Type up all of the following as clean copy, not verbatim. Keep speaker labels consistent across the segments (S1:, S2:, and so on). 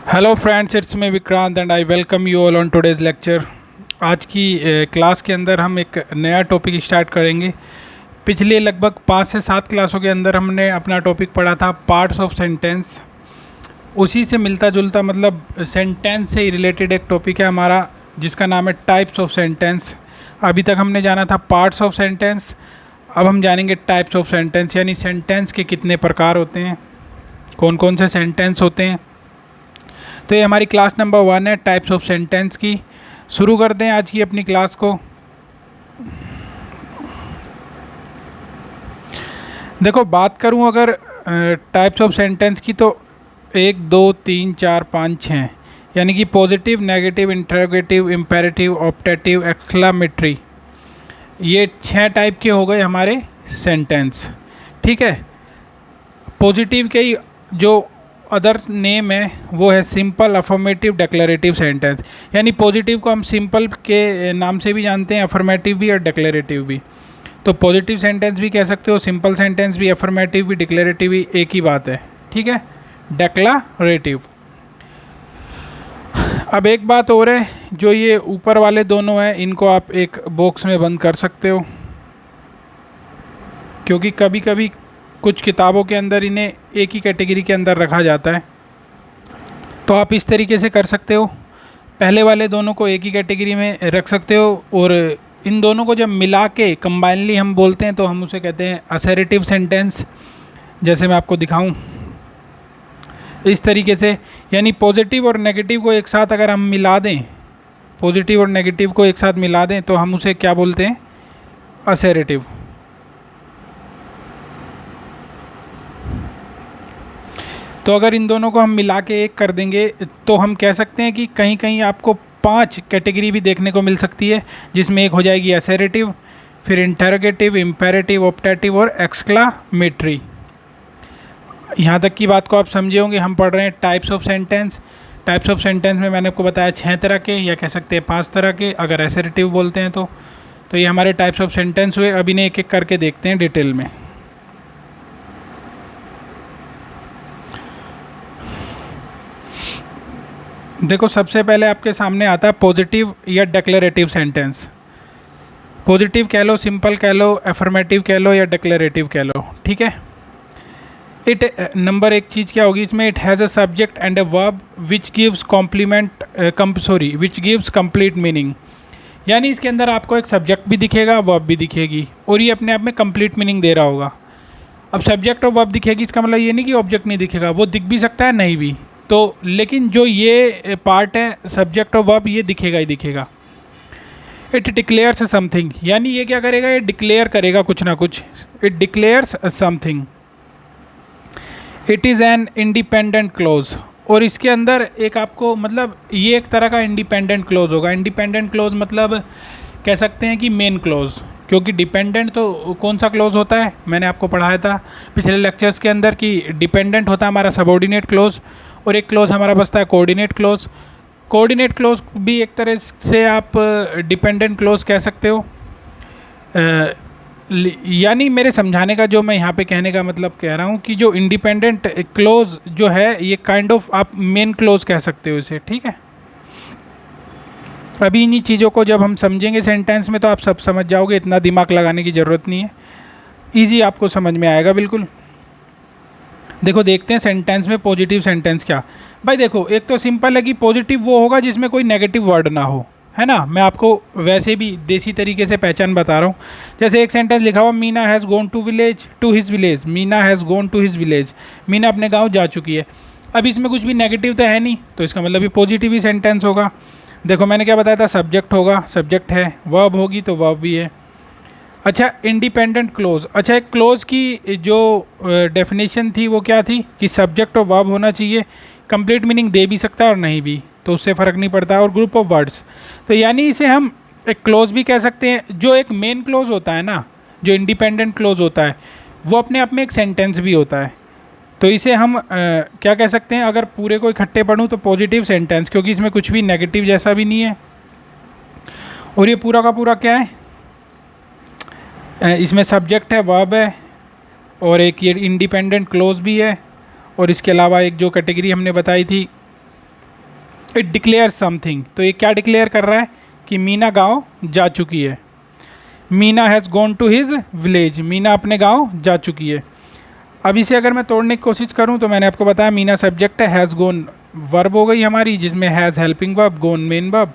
S1: Hello friends, it's me Vikrant and I welcome you all on today's lecture. आज की class के अंदर हम एक नया टॉपिक स्टार्ट करेंगे। पिछले लगभग 5 से 7 क्लासों के अंदर हमने अपना टॉपिक पढ़ा था पार्ट्स ऑफ सेंटेंस। उसी से मिलता जुलता मतलब सेंटेंस से ही रिलेटेड एक टॉपिक है हमारा जिसका नाम है टाइप्स ऑफ सेंटेंस। अभी तक हमने जाना था पार्ट्स ऑफ सेंटेंस, अब हम जानेंगे टाइप्स ऑफ सेंटेंस, यानी सेंटेंस के कितने प्रकार होते हैं, कौन कौन से सेंटेंस होते हैं। तो ये हमारी क्लास नंबर 1 है टाइप्स ऑफ सेंटेंस की। शुरू करते हैं आज की अपनी क्लास को। देखो, बात करूं अगर टाइप्स ऑफ सेंटेंस की तो 1 2 3 4 5 6, यानी कि positive, negative, interrogative, imperative, optative, exclamatory, ये 6 टाइप के हो गए हमारे सेंटेंस। ठीक है। पॉजिटिव के ही जो अदर नेम है वो है सिंपल, अफर्मेटिव, डिक्लेरेटिव सेंटेंस। यानी पॉजिटिव को हम सिंपल के नाम से भी जानते हैं, अफर्मेटिव भी और डिक्लेरेटिव भी। तो पॉजिटिव सेंटेंस भी कह सकते हो, सिंपल सेंटेंस भी, अफर्मेटिव भी, डिक्लेरेटिव भी, एक ही बात है। ठीक है, डिक्लेरेटिव। अब एक बात और है, जो ये ऊपर वाले दोनों हैं इनको आप एक बॉक्स में बंद कर सकते हो, क्योंकि कभी कभी कुछ किताबों के अंदर इन्हें एक ही कैटेगरी के अंदर रखा जाता है। तो आप इस तरीके से कर सकते हो, पहले वाले दोनों को एक ही कैटेगरी में रख सकते हो, और इन दोनों को जब मिला के कंबाइनली हम बोलते हैं तो हम उसे कहते हैं असर्टिव सेंटेंस। जैसे मैं आपको दिखाऊं इस तरीके से, यानी पॉजिटिव और नेगेटिव को एक साथ अगर हम मिला दें, पॉजिटिव और नेगेटिव को एक साथ मिला दें तो हम उसे क्या बोलते हैं, असर्टिव। तो अगर इन दोनों को हम मिला के एक कर देंगे तो हम कह सकते हैं कि कहीं कहीं आपको 5 कैटेगरी भी देखने को मिल सकती है, जिसमें एक हो जाएगी असर्टिव, फिर इंटरोगेटिव, इम्पेरेटिव, ऑप्टेटिव और एक्सक्लामेटरी। यहाँ तक की बात को आप समझे होंगे। हम पढ़ रहे हैं types of sentence. Types of sentence में मैंने आपको बताया 6 तरह के, या कह सकते हैं 5 तरह के अगर असर्टिव बोलते हैं तो ये हमारे टाइप्स ऑफ सेंटेंस हुए। अब इन्हें एक एक करके देखते हैं डिटेल में। देखो, सबसे पहले आपके सामने आता है पॉजिटिव या डिक्लेरेटिव सेंटेंस। पॉजिटिव कह लो, सिंपल कह लो, अफर्मेटिव कह लो या डिक्लेरेटिव कह लो। ठीक है। इट नंबर एक चीज़ क्या होगी इसमें, it has a subject and a verb which gives which gives complete meaning. यानी इसके अंदर आपको एक सब्जेक्ट भी दिखेगा, वर्ब भी दिखेगी, और ये अपने आप में कंप्लीट मीनिंग दे रहा होगा। अब सब्जेक्ट और वर्ब दिखेगी, इसका मतलब ये नहीं कि ऑब्जेक्ट नहीं दिखेगा, वो दिख भी सकता है, नहीं भी। तो लेकिन जो ये पार्ट है सब्जेक्ट और वर्ब, ये दिखेगा ही दिखेगा। इट डिक्लेयर्स समथिंग, यानी ये क्या करेगा, ये डिक्लेयर करेगा कुछ ना कुछ। It declares something. It is an independent clause, और इसके अंदर एक आपको मतलब ये एक तरह का इंडिपेंडेंट क्लोज होगा। इंडिपेंडेंट क्लोज मतलब कह सकते हैं कि मेन क्लोज, क्योंकि डिपेंडेंट तो कौन सा क्लोज होता है, मैंने आपको पढ़ाया था पिछले लेक्चर्स के अंदर कि डिपेंडेंट होता है हमारा सबऑर्डिनेट क्लोज, और एक क्लोज हमारा बचता है कोऑर्डिनेट क्लोज। कोऑर्डिनेट क्लोज भी एक तरह से आप डिपेंडेंट क्लोज कह सकते हो। यानी मेरे समझाने का जो मैं यहाँ पे कहने का मतलब कह रहा हूँ कि जो इंडिपेंडेंट क्लोज जो है ये काइंड ऑफ आप मेन क्लोज कह सकते हो इसे। ठीक है। अभी इन्हीं चीज़ों को जब हम समझेंगे सेंटेंस में तो आप सब समझ जाओगे, इतना दिमाग लगाने की ज़रूरत नहीं है, ईजी आपको समझ में आएगा बिल्कुल। देखो, देखते हैं सेंटेंस में पॉजिटिव सेंटेंस क्या। भाई देखो, एक तो सिंपल है कि पॉजिटिव वो होगा जिसमें कोई नेगेटिव वर्ड ना हो, है ना। मैं आपको वैसे भी देसी तरीके से पहचान बता रहा हूँ। जैसे एक सेंटेंस लिखा हुआ, Meena has gone to his village. Meena has gone to his village, Meena अपने गाँव जा चुकी है। अब इसमें कुछ भी नेगेटिव तो है नहीं, तो इसका मतलब ये पॉजिटिव ही सेंटेंस होगा। देखो, मैंने क्या बताया था, सब्जेक्ट होगा, सब्जेक्ट है, वर्ब होगी तो वर्ब भी है। अच्छा, इंडिपेंडेंट क्लोज। अच्छा, एक क्लोज की जो डेफिनेशन थी वो क्या थी कि सब्जेक्ट और वर्ब होना चाहिए, कंप्लीट मीनिंग दे भी सकता है और नहीं भी, तो उससे फ़र्क नहीं पड़ता, और ग्रुप ऑफ वर्ड्स। तो यानी इसे हम एक क्लोज भी कह सकते हैं। जो एक मेन क्लोज होता है ना, जो इंडिपेंडेंट क्लोज होता है, वो अपने आप में एक सेंटेंस भी होता है। तो इसे हम क्या कह सकते हैं, अगर पूरे को इकट्ठे पढ़ूँ तो पॉजिटिव सेंटेंस, क्योंकि इसमें कुछ भी नेगेटिव जैसा भी नहीं है, और ये पूरा का पूरा क्या है, इसमें सब्जेक्ट है, वर्ब है, और एक ये इंडिपेंडेंट क्लोज भी है, और इसके अलावा एक जो कैटेगरी हमने बताई थी इट डिक्लेयर समथिंग, तो ये क्या डिक्लेयर कर रहा है कि मीना गांव जा चुकी है। Meena has gone to his village, Meena अपने गांव जा चुकी है। अब इसे अगर मैं तोड़ने की कोशिश करूं तो मैंने आपको बताया मीना सब्जेक्ट है, हैज़ गॉन वर्ब हो गई हमारी, जिसमें has helping verb, gone main verb.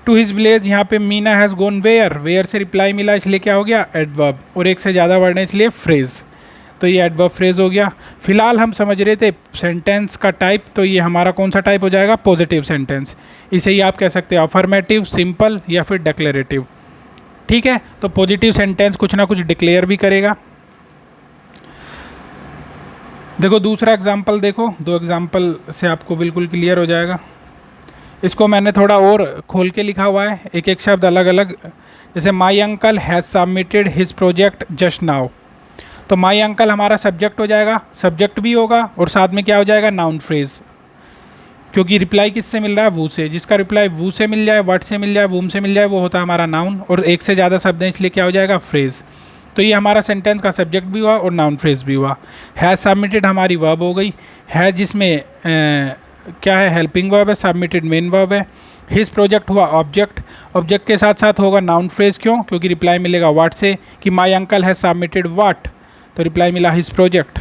S1: To his village, यहाँ पे Meena has gone where, where से रिप्लाई मिला इसलिए क्या हो गया एडवर्ब, और एक से ज़्यादा वर्ड है इसलिए फ्रेज, तो ये एडवर्ब फ्रेज हो गया। फिलहाल हम समझ रहे थे सेंटेंस का टाइप, तो ये हमारा कौन सा टाइप हो जाएगा, पॉजिटिव सेंटेंस। इसे ही आप कह सकते हो अफर्मेटिव, सिंपल या फिर डिक्लेरेटिव। ठीक है, तो पॉजिटिव सेंटेंस कुछ ना कुछ डिक्लेयर भी करेगा। देखो दूसरा एग्जाम्पल देखो, दो एग्जाम्पल से आपको बिल्कुल क्लियर हो जाएगा। इसको मैंने थोड़ा और खोल के लिखा हुआ है, एक एक शब्द अलग अलग। जैसे my uncle has submitted his project just now, तो माई अंकल हमारा सब्जेक्ट हो जाएगा, सब्जेक्ट भी होगा और साथ में क्या हो जाएगा, नाउन फ्रेज, क्योंकि रिप्लाई किससे मिल रहा है, वू से। जिसका रिप्लाई वू से मिल जाए, व्हाट से मिल जाए, वूम से मिल जाए, वो होता है हमारा नाउन, और एक से ज़्यादा शब्द हैं इसलिए क्या हो जाएगा, फ्रेज। तो ये हमारा सेंटेंस का सब्जेक्ट भी हुआ और नाउन फ्रेज भी हुआ। हैज़ सबमिटेड हमारी वर्ब हो गई, है जिसमें क्या है, हेल्पिंग वर्ब है, सबमिटेड मेन वर्ब है। हिज प्रोजेक्ट हुआ ऑब्जेक्ट, ऑब्जेक्ट के साथ साथ होगा नाउन फ्रेज, क्यों, क्योंकि रिप्लाई मिलेगा व्हाट से, कि my uncle has submitted what, तो रिप्लाई मिला हिज प्रोजेक्ट,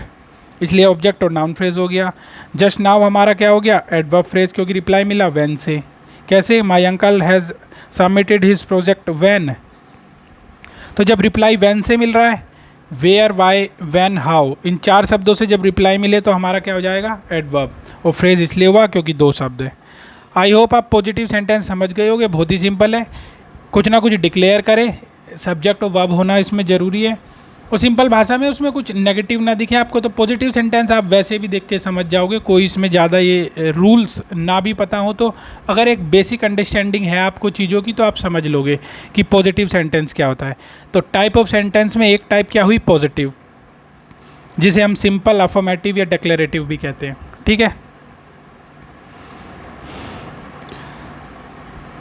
S1: इसलिए ऑब्जेक्ट और नाउन फ्रेज हो गया। जस्ट नाउ हमारा क्या हो गया, एडवर्ब फ्रेज, क्योंकि रिप्लाई मिला व्हेन से। कैसे, my uncle has submitted his project when, तो जब रिप्लाई व्हेन से मिल रहा है, वेयर, वाई, व्हेन, हाउ, इन चार शब्दों से जब रिप्लाई मिले तो हमारा क्या हो जाएगा, एडवर्ब, और फ्रेज इसलिए हुआ क्योंकि दो शब्द है। आई होप आप पॉजिटिव सेंटेंस समझ गए होंगे, बहुत ही सिंपल है, कुछ ना कुछ डिक्लेयर करें, सब्जेक्ट और वर्ब होना इसमें ज़रूरी है, और सिंपल भाषा में उसमें कुछ नेगेटिव ना दिखे आपको, तो पॉजिटिव सेंटेंस आप वैसे भी देख के समझ जाओगे, कोई इसमें ज़्यादा ये रूल्स ना भी पता हो तो अगर एक बेसिक अंडरस्टैंडिंग है आपको चीज़ों की तो आप समझ लोगे कि पॉजिटिव सेंटेंस क्या होता है। तो टाइप ऑफ सेंटेंस में एक टाइप क्या हुई, पॉजिटिव, जिसे हम सिंपल, अफर्मेटिव या डिक्लेरेटिव भी कहते हैं। ठीक है,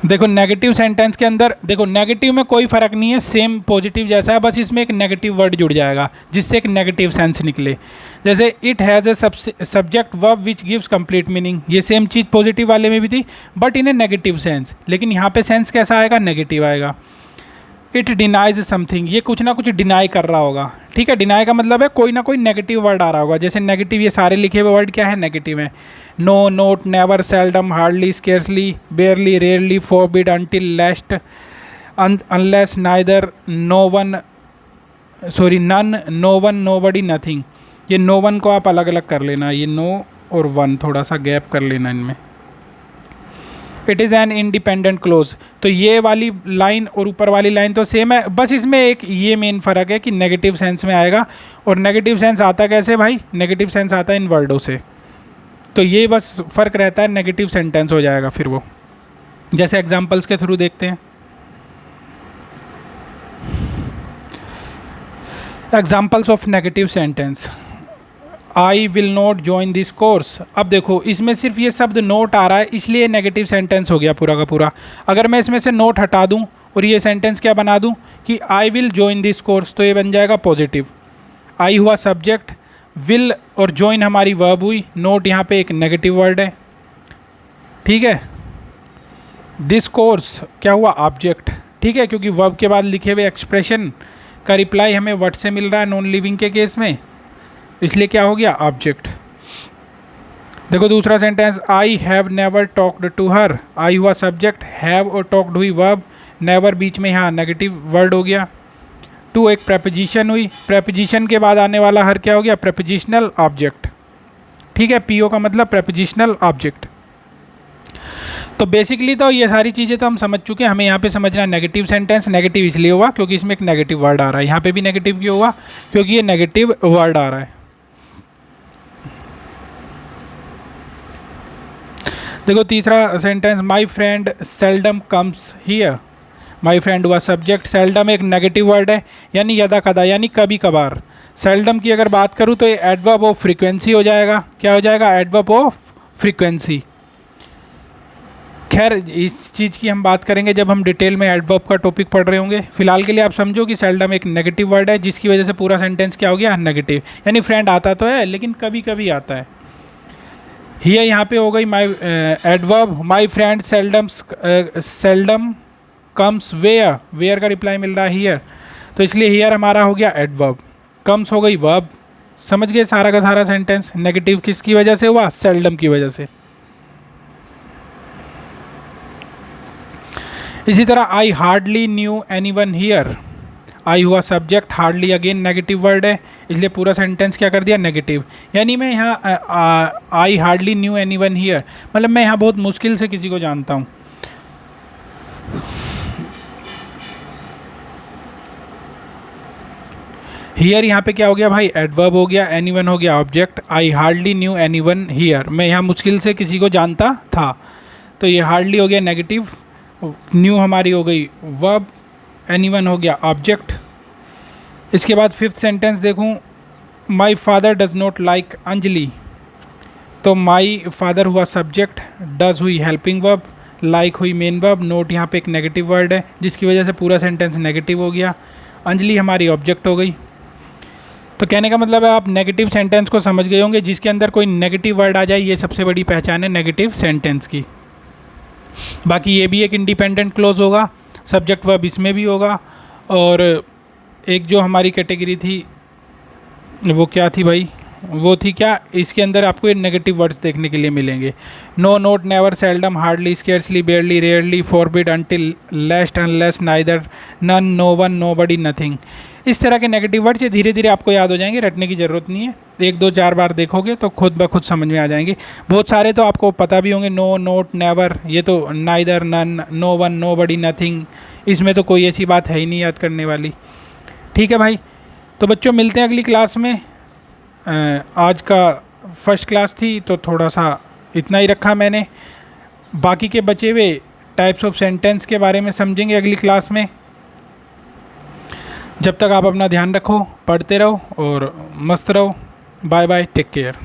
S1: देखो नेगेटिव सेंटेंस के अंदर, देखो नेगेटिव में कोई फ़र्क नहीं है, सेम पॉजिटिव जैसा है, बस इसमें एक नेगेटिव वर्ड जुड़ जाएगा जिससे एक नेगेटिव सेंस निकले। जैसे it has a subject verb which gives complete meaning, ये सेम चीज़ पॉजिटिव वाले में भी थी but in A negative sense, लेकिन यहाँ पे सेंस कैसा आएगा, नेगेटिव आएगा। इट डिनाइज समथिंग, ये कुछ ना कुछ डिनाई कर रहा होगा। ठीक है, डिनाई का मतलब है कोई ना कोई नेगेटिव वर्ड आ रहा होगा, जैसे नेगेटिव ये सारे लिखे हुए वर्ड क्या है, नेगेटिव है। No, not, never, seldom, hardly, scarcely, barely, rarely, forbid, until, lest, unless, neither, no one, sorry none, no one, nobody, nothing. ये नो वन को आप अलग अलग कर लेना, ये नो और वन थोड़ा सा गैप कर लेना इनमें। It is an independent clause, तो ये वाली लाइन और ऊपर वाली लाइन तो सेम है, बस इसमें एक ये मेन फ़र्क है कि नेगेटिव सेंस में आएगा, और नेगेटिव सेंस आता कैसे भाई, नेगेटिव सेंस आता है इन वर्डों से, तो ये बस फ़र्क रहता है, नेगेटिव सेंटेंस हो जाएगा फिर वो। जैसे एग्जांपल्स के थ्रू देखते हैं। Examples of negative sentence, I will not join this course. अब देखो इसमें सिर्फ ये शब्द नोट आ रहा है इसलिए नेगेटिव सेंटेंस हो गया पूरा का पूरा। अगर मैं इसमें से नोट हटा दूं और ये सेंटेंस क्या बना दूं कि I will join this course, तो ये बन जाएगा पॉजिटिव। आई हुआ सब्जेक्ट, विल और ज्वाइन हमारी वर्ब हुई, नोट यहाँ पे एक नेगेटिव वर्ड है। ठीक है, दिस कोर्स क्या हुआ, ऑब्जेक्ट। ठीक है, क्योंकि वर्ब के बाद लिखे हुए एक्सप्रेशन का रिप्लाई हमें व्हाट से मिल रहा है नॉन लिविंग के केस में, इसलिए क्या हो गया, ऑब्जेक्ट। देखो दूसरा sentence, I have never talked to her, I हुआ सब्जेक्ट, हैव और टॉक्ड हुई वर्ब, नेवर बीच में यहाँ नेगेटिव वर्ड हो गया। टू एक प्रेपोजिशन हुई, प्रेपोजिशन के बाद आने वाला हर क्या हो गया, प्रेपोजिशनल ऑब्जेक्ट। ठीक है, पीओ का मतलब प्रेपोजिशनल ऑब्जेक्ट। तो बेसिकली तो ये सारी चीज़ें तो हम समझ चुके हैं, हमें यहाँ पे समझना नेगेटिव सेंटेंस। नेगेटिव इसलिए हुआ क्योंकि इसमें एक नेगेटिव वर्ड आ रहा है, यहाँ पे भी नेगेटिव क्यों हुआ, क्योंकि ये नेगेटिव वर्ड आ रहा है। देखो तीसरा sentence, my friend seldom comes here, my friend हुआ सब्जेक्ट, सेल्डम एक नेगेटिव वर्ड है यानी यदा कदा यानी कभी कभार। सेल्डम की अगर बात करूँ तो ये एडवर्ब ऑफ फ्रीक्वेंसी हो जाएगा, क्या हो जाएगा, एडवर्ब ऑफ फ्रीक्वेंसी। खैर इस चीज़ की हम बात करेंगे जब हम डिटेल में एडवर्ब का टॉपिक पढ़ रहे होंगे। फिलहाल के लिए आप समझो कि सेल्डम एक नेगेटिव वर्ड है जिसकी वजह से पूरा सेंटेंस क्या हो गया, नेगेटिव, यानी फ्रेंड आता तो है लेकिन कभी कभी आता है। हियर यहाँ पे हो गई my adverb, my friend seldom comes where, where का रिप्लाई मिल रहा है हियर, तो इसलिए हियर हमारा हो गया एडवर्ब, कम्स हो गई वर्ब। समझ गए सारा का सारा सेंटेंस। नेगेटिव किसकी वजह से हुआ? सेल्डम की वजह से। इसी तरह I hardly knew anyone here, I हुआ subject, hardly again negative word है, इसलिए पूरा सेंटेंस क्या कर दिया? नेगेटिव। यानी मैं यहाँ आई hardly knew anyone here, मतलब मैं यहाँ बहुत मुश्किल से किसी को जानता हूँ। हियर यहाँ पे क्या हो गया भाई? एडवर्ब हो गया, एनी वन हो गया object, I hardly knew anyone here, मैं यहाँ मुश्किल से किसी को जानता था, तो ये हार्डली हो गया नेगेटिव, न्यू हमारी हो गई वर्ब, एनी वन हो गया ऑब्जेक्ट। इसके बाद फिफ्थ सेंटेंस देखूँ, my father does not like Anjali, तो माई फादर हुआ सब्जेक्ट, डज हुई हेल्पिंग वर्ब, लाइक हुई मेन वर्ब, नोट यहाँ पे एक नेगेटिव वर्ड है जिसकी वजह से पूरा सेंटेंस नेगेटिव हो गया, अंजलि हमारी ऑब्जेक्ट हो गई। तो कहने का मतलब है आप नेगेटिव सेंटेंस को समझ गए होंगे, जिसके अंदर कोई नेगेटिव वर्ड आ जाए ये सबसे बड़ी पहचान है नेगेटिव सेंटेंस की। बाकी ये भी एक इंडिपेंडेंट क्लोज होगा, सब्जेक्ट वर्ब इसमें भी होगा, और एक जो हमारी कैटेगरी थी वो क्या थी भाई? वो थी क्या, इसके अंदर आपको ये नेगेटिव वर्ड्स देखने के लिए मिलेंगे, no, not, never, seldom, hardly, scarcely, barely, rarely, forbid, until, lest, unless, neither, none, no one, nobody, nothing. इस तरह के नेगेटिव वर्ड्स ये धीरे धीरे आपको याद हो जाएंगे, रटने की ज़रूरत नहीं है, 1 2 4 बार देखोगे तो खुद ब खुद समझ में आ जाएंगे। बहुत सारे तो आपको पता भी होंगे, नो, नोट, नेवर, ये तो neither, none, no one, nobody, nothing, इसमें तो कोई ऐसी बात है ही नहीं याद करने वाली। ठीक है भाई, तो बच्चों मिलते हैं अगली क्लास में। आज का फर्स्ट क्लास थी तो थोड़ा सा इतना ही रखा मैंने, बाकी के बचे हुए टाइप्स ऑफ सेंटेंस के बारे में समझेंगे अगली क्लास में। जब तक आप अपना ध्यान रखो, पढ़ते रहो और मस्त रहो। Bye bye, take care.